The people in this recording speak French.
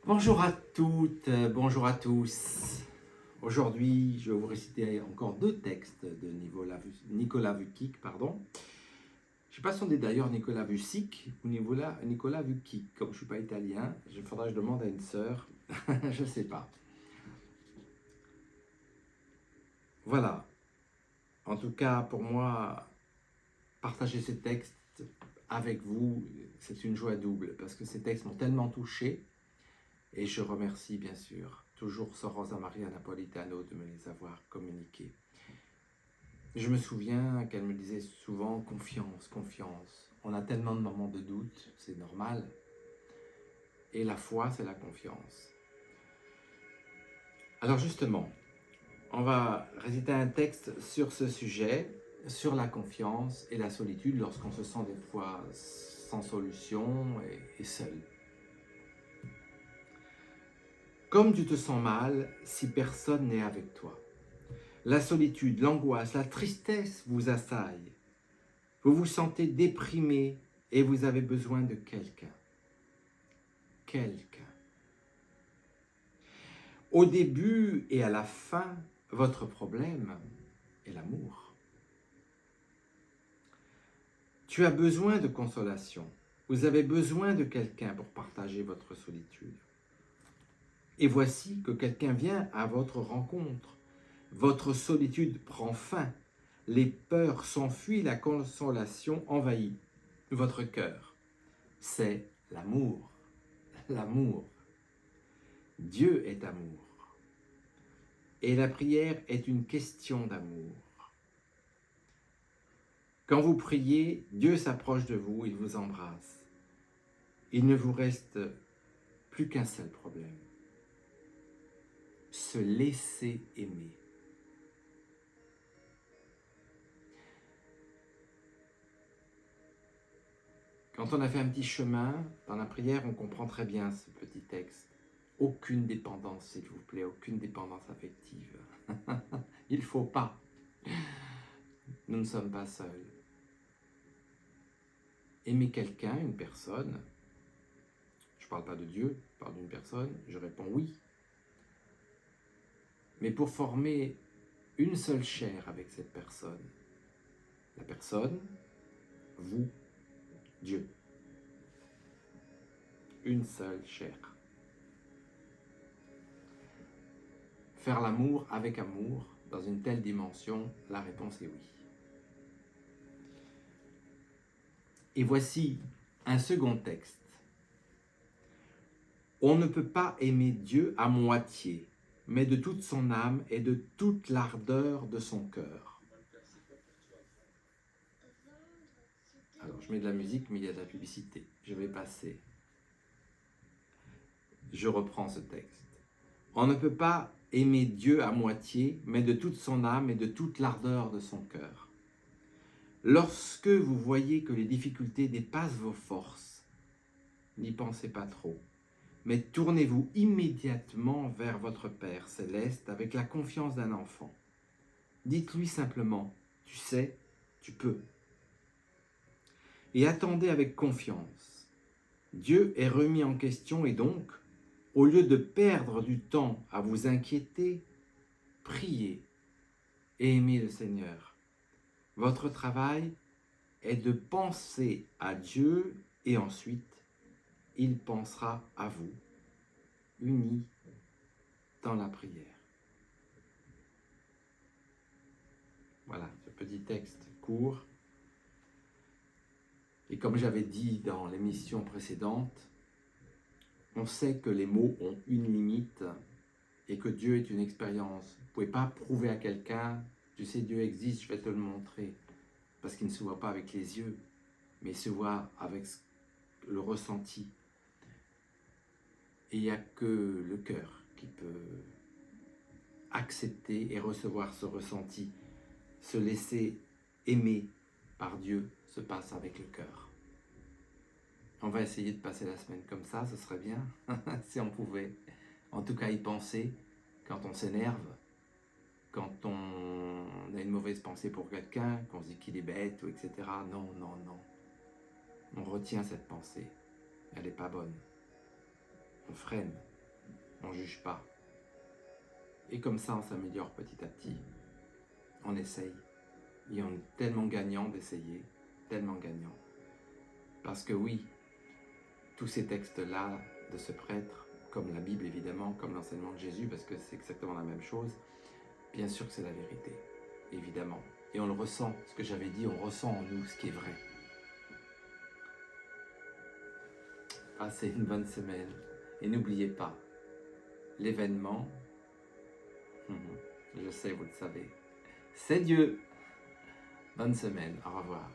Bonjour à toutes, bonjour à tous. Aujourd'hui, je vais vous réciter encore deux textes de Nicolas Vukic. Pardon. Je ne sais pas si on dit d'ailleurs Nicolas Vucic ou Nicolas Vukic. Comme je ne suis pas italien, il faudra que je demande à une sœur. Je ne sais pas. Voilà. En tout cas, pour moi, partager ces textes avec vous, c'est une joie double parce que ces textes m'ont tellement touché. Et je remercie bien sûr toujours Sor Rosa Maria Napolitano de me les avoir communiqués. Je me souviens qu'elle me disait souvent confiance, confiance. On a tellement de moments de doute, c'est normal. Et la foi, c'est la confiance. Alors justement, on va réciter un texte sur ce sujet, sur la confiance et la solitude lorsqu'on se sent des fois sans solution et seul. Comme tu te sens mal si personne n'est avec toi. La solitude, l'angoisse, la tristesse vous assaillent. Vous vous sentez déprimé et vous avez besoin de quelqu'un. Quelqu'un. Au début et à la fin, votre problème est l'amour. Tu as besoin de consolation. Vous avez besoin de quelqu'un pour partager votre solitude. Et voici que quelqu'un vient à votre rencontre. Votre solitude prend fin. Les peurs s'enfuient, la consolation envahit votre cœur. C'est l'amour. L'amour. Dieu est amour. Et la prière est une question d'amour. Quand vous priez, Dieu s'approche de vous, il vous embrasse. Il ne vous reste plus qu'un seul problème. Se laisser aimer. Quand on a fait un petit chemin dans la prière, on comprend très bien ce petit texte. Aucune dépendance, s'il vous plaît, aucune dépendance affective. Il ne faut pas. Nous ne sommes pas seuls. Aimer quelqu'un, une personne, je ne parle pas de Dieu, je parle d'une personne, je réponds oui. Mais pour former une seule chair avec cette personne, la personne, vous, Dieu. Une seule chair. Faire l'amour avec amour, dans une telle dimension, la réponse est oui. Et voici un second texte. On ne peut pas aimer Dieu à moitié, mais de toute son âme et de toute l'ardeur de son cœur. Alors, je mets de la musique, mais il y a de la publicité. Je vais passer. Je reprends ce texte. On ne peut pas aimer Dieu à moitié, mais de toute son âme et de toute l'ardeur de son cœur. Lorsque vous voyez que les difficultés dépassent vos forces, n'y pensez pas trop, mais tournez-vous immédiatement vers votre Père céleste avec la confiance d'un enfant. Dites-lui simplement, tu sais, tu peux. Et attendez avec confiance. Dieu est remis en question et donc, au lieu de perdre du temps à vous inquiéter, priez et aimez le Seigneur. Votre travail est de penser à Dieu et ensuite, il pensera à vous, unis dans la prière. Voilà, ce petit texte court. Et comme j'avais dit dans l'émission précédente, on sait que les mots ont une limite et que Dieu est une expérience. Vous ne pouvez pas prouver à quelqu'un, tu sais, Dieu existe, je vais te le montrer. Parce qu'il ne se voit pas avec les yeux, mais il se voit avec le ressenti. Et il n'y a que le cœur qui peut accepter et recevoir ce ressenti. Se laisser aimer par Dieu se passe avec le cœur. On va essayer de passer la semaine comme ça, ce serait bien, si on pouvait. En tout cas, y penser quand on s'énerve, quand on a une mauvaise pensée pour quelqu'un, qu'on se dit qu'il est bête, ou etc. Non, non, non. On retient cette pensée. Elle n'est pas bonne. On freine. on ne juge pas. Et comme ça, on s'améliore petit à petit. On essaye. Et on est tellement gagnant d'essayer, tellement gagnant. Parce que oui, tous ces textes-là de ce prêtre, comme la Bible évidemment, comme l'enseignement de Jésus, parce que c'est exactement la même chose, bien sûr que c'est la vérité, évidemment. Et on le ressent, ce que j'avais dit, on ressent en nous ce qui est vrai. Passez une bonne semaine et n'oubliez pas, l'événement, je sais, vous le savez, c'est Dieu. Bonne semaine, au revoir.